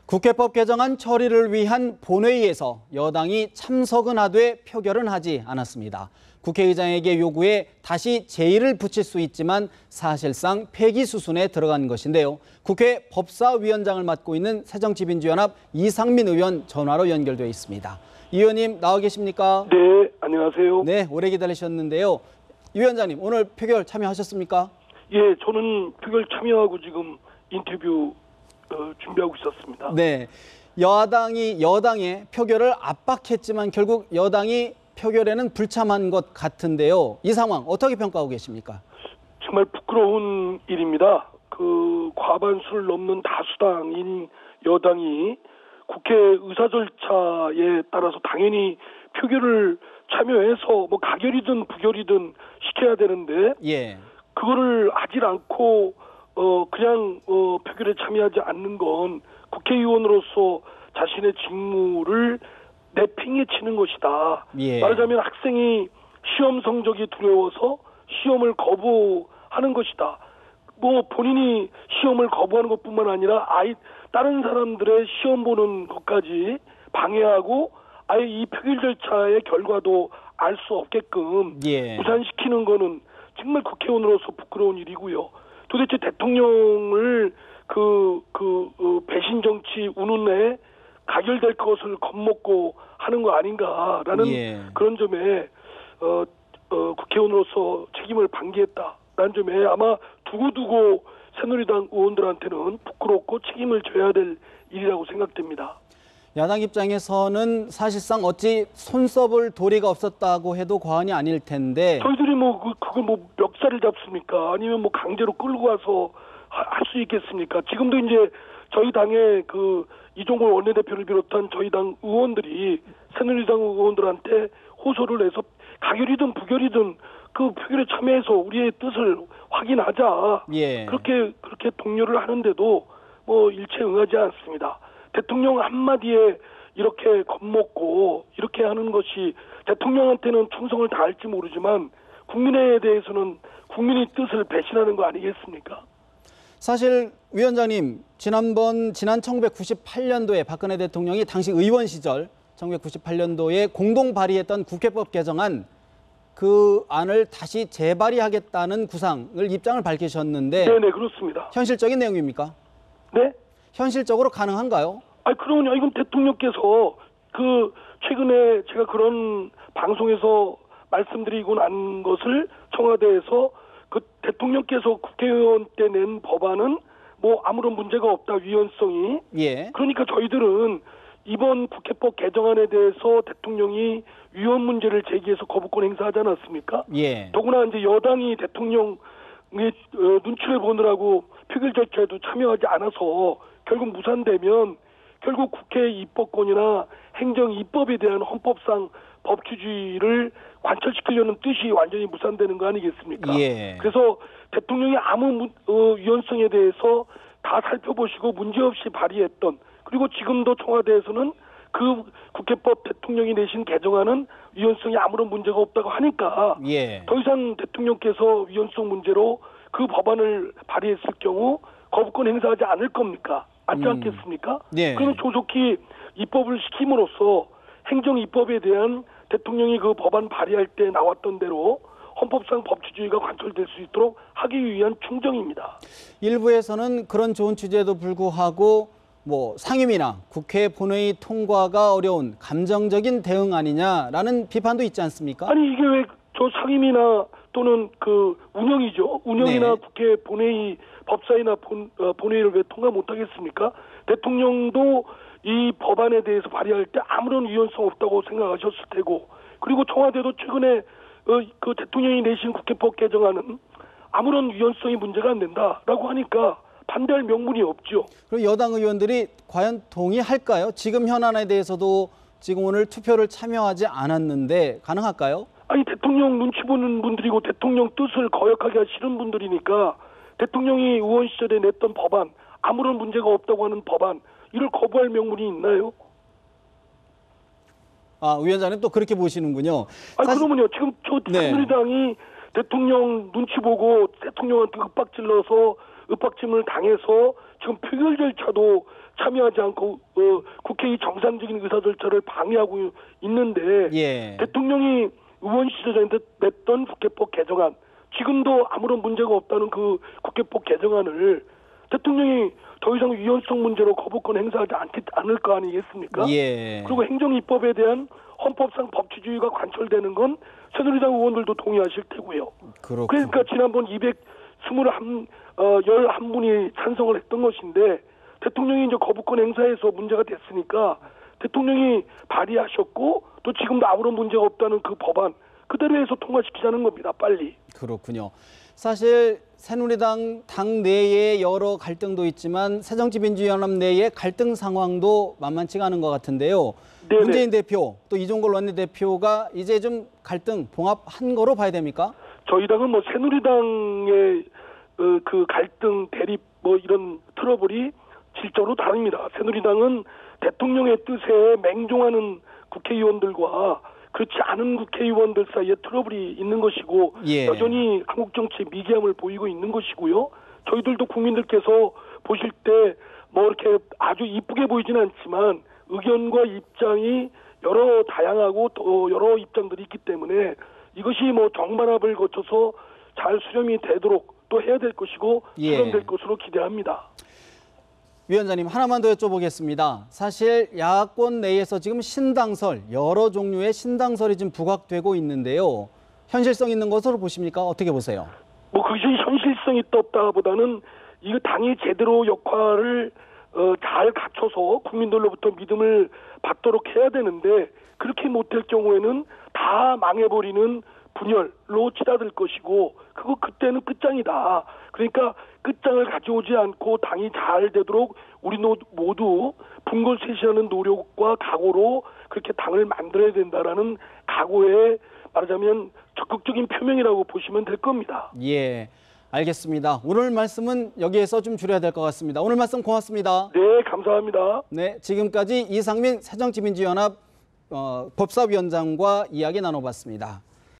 국회법 개정안 처리를 위한 본회의에서 여당이 참석은 하되 표결은 하지 않았습니다. 국회의장에게 요구해 다시 제의를 붙일 수 있지만 사실상 폐기 수순에 들어간 것인데요. 국회 법사위원장을 맡고 있는 새정치민주연합 이상민 의원 전화로 연결되어 있습니다. 이 의원님 나와 계십니까? 네, 안녕하세요. 네, 오래 기다리셨는데요. 이 위원장님 오늘 표결 참여하셨습니까? 예, 저는 표결 참여하고 지금 인터뷰 준비하고 있었습니다. 네, 여당이 여당의 표결을 압박했지만 결국 여당이 표결에는 불참한 것 같은데요. 이 상황 어떻게 평가하고 계십니까? 정말 부끄러운 일입니다. 그 과반수를 넘는 다수당인 여당이 국회 의사 절차에 따라서 당연히 표결을 참여해서 뭐 가결이든 부결이든 시켜야 되는데 예. 그거를 하질 않고 그냥 표결에 참여하지 않는 건 국회의원으로서 자신의 직무를 내팽개 치는 것이다. 예. 말하자면 학생이 시험 성적이 두려워서 시험을 거부하는 것이다. 뭐 본인이 시험을 거부하는 것뿐만 아니라 다른 사람들의 시험 보는 것까지 방해하고 아예 이 표결 절차의 결과도 알 수 없게끔 예. 무산시키는 거는 정말 국회의원으로서 부끄러운 일이고요. 도대체 대통령을 배신 정치 운운에 가결될 것을 겁먹고 하는 거 아닌가라는 예. 그런 점에 국회의원으로서 책임을 방기했다라는 점에 아마 두고두고 새누리당 의원들한테는 부끄럽고 책임을 져야 될 일이라고 생각됩니다. 야당 입장에서는 사실상 어찌 손써볼 도리가 없었다고 해도 과언이 아닐 텐데 저희들이 그걸 멱살을 잡습니까? 아니면 강제로 끌고 와서 할 수 있겠습니까? 지금도 이제 저희 당의 이종걸 원내대표를 비롯한 저희 당 의원들이 새누리당 의원들한테 호소를 해서 가결이든 부결이든 그 표결에 참여해서 우리의 뜻을 확인하자. 예. 그렇게 독려를 하는데도 일체 응하지 않습니다. 대통령 한마디에 이렇게 겁먹고 이렇게 하는 것이 대통령한테는 충성을 다할지 모르지만 국민에 대해서는 국민의 뜻을 배신하는 거 아니겠습니까? 사실 위원장님 지난 1998년도에 박근혜 대통령이 당시 의원 시절 1998년도에 공동 발의했던 국회법 개정안 그 안을 다시 재발의하겠다는 입장을 밝히셨는데 네네 그렇습니다. 현실적인 내용입니까? 네? 현실적으로 가능한가요? 그러면요. 이건 대통령께서 최근에 제가 그런 방송에서 말씀드리고 난 것을 청와대에서 대통령께서 국회의원 때 낸 법안은 아무런 문제가 없다, 위헌성이. 예. 그러니까 저희들은 이번 국회법 개정안에 대해서 대통령이 위헌 문제를 제기해서 거부권 행사하지 않았습니까? 예. 더구나 이제 여당이 대통령의 눈치를 보느라고 표결 절차에도 참여하지 않아서 결국 무산되면 결국 국회 입법권이나 행정 입법에 대한 헌법상 법치주의를 관철시키려는 뜻이 완전히 무산되는 거 아니겠습니까? 예. 그래서 대통령이 아무 위헌성에 대해서 다 살펴보시고 문제없이 발의했던, 그리고 지금도 청와대에서는 그 국회법 대통령이 내신 개정안은 위헌성이 아무런 문제가 없다고 하니까 예. 더 이상 대통령께서 위헌성 문제로 그 법안을 발의했을 경우 거부권 행사하지 않을 겁니까? 맞지 않겠습니까? 예. 그러면 조속히 입법을 시킴으로써 행정 입법에 대한 대통령이 그 법안 발의할 때 나왔던 대로 헌법상 법치주의가 관철될 수 있도록 하기 위한 충정입니다. 일부에서는 그런 좋은 취지에도 불구하고 상임위나 국회 본회의 통과가 어려운 감정적인 대응 아니냐라는 비판도 있지 않습니까? 아니 이게 왜 저 상임위나 또는 운영이죠. 운영이나 네. 국회 본회의 법사위나 본회의를 왜 통과 못하겠습니까? 대통령도 이 법안에 대해서 발의할 때 아무런 위헌성 없다고 생각하셨을 테고, 그리고 청와대도 최근에 대통령이 내신 국회법 개정안은 아무런 위헌성이 문제가 안 된다라고 하니까 반대할 명분이 없죠. 그리고 여당 의원들이 과연 동의할까요? 지금 현안에 대해서도 지금 오늘 투표를 참여하지 않았는데 가능할까요? 아니 대통령 눈치 보는 분들이고 대통령 뜻을 거역하기 싫은 분들이니까 대통령이 의원 시절에 냈던 법안, 아무런 문제가 없다고 하는 법안, 이를 거부할 명분이 있나요? 위원장님 또 그렇게 보시는군요. 그러면요. 지금 새누리당이 대통령 눈치 보고 대통령한테 윽박질러서 윽박짐을 당해서 지금 표결 절차도 참여하지 않고 국회의 정상적인 의사 절차를 방해하고 있는데 예. 대통령이 의원 시절에 냈던 국회법 개정안, 지금도 아무런 문제가 없다는 그 국회법 개정안을 대통령이 더 이상 위헌성 문제로 거부권 행사하지 않을 거 아니겠습니까? 예. 그리고 행정입법에 대한 헌법상 법치주의가 관철되는 건 새누리당 의원들도 동의하실 테고요. 그렇군요. 그러니까 지난번 11분이 찬성을 했던 것인데 대통령이 이제 거부권 행사에서 문제가 됐으니까 대통령이 발의하셨고 또 지금도 아무런 문제가 없다는 그 법안 그대로 해서 통과시키자는 겁니다. 빨리. 그렇군요. 사실 새누리당 당 내에 여러 갈등도 있지만 새정치민주연합 내의 갈등 상황도 만만치가 않은 것 같은데요. 네네. 문재인 대표 또 이종걸 원내대표가 이제 좀 갈등 봉합한 거로 봐야 됩니까? 저희 당은 뭐 새누리당의 그 갈등 대립 뭐 이런 트러블이 질적으로 다릅니다. 새누리당은 대통령의 뜻에 맹종하는 국회의원들과 그렇지 않은 국회의원들 사이에 트러블이 있는 것이고 예. 여전히 한국 정치의 미개함을 보이고 있는 것이고요. 저희들도 국민들께서 보실 때 뭐 이렇게 아주 이쁘게 보이지는 않지만 의견과 입장이 여러 다양하고 또 여러 입장들이 있기 때문에 이것이 뭐 정반합을 거쳐서 잘 수렴이 되도록 또 해야 될 것이고 예. 수렴될 것으로 기대합니다. 위원장님 하나만 더 여쭤보겠습니다. 사실 야권 내에서 지금 신당설, 여러 종류의 신당설이 지금 부각되고 있는데요. 현실성 있는 것으로 보십니까? 어떻게 보세요? 뭐 그것이 현실성이 있다 없다보다는 이 당이 제대로 역할을 잘 갖춰서 국민들로부터 믿음을 받도록 해야 되는데 그렇게 못할 경우에는 다 망해버리는 분열로 치닫을 것이고 그때는 끝장이다. 그러니까 끝장을 가져오지 않고 당이 잘 되도록 우리 모두 분골쇄신하는 노력과 각오로 그렇게 당을 만들어야 된다라는 각오의 말하자면 적극적인 표명이라고 보시면 될 겁니다. 예, 알겠습니다. 오늘 말씀은 여기에서 좀 줄여야 될 것 같습니다. 오늘 말씀 고맙습니다. 네, 감사합니다. 네, 지금까지 이상민 새정치민주연합 법사위원장과 이야기 나눠봤습니다.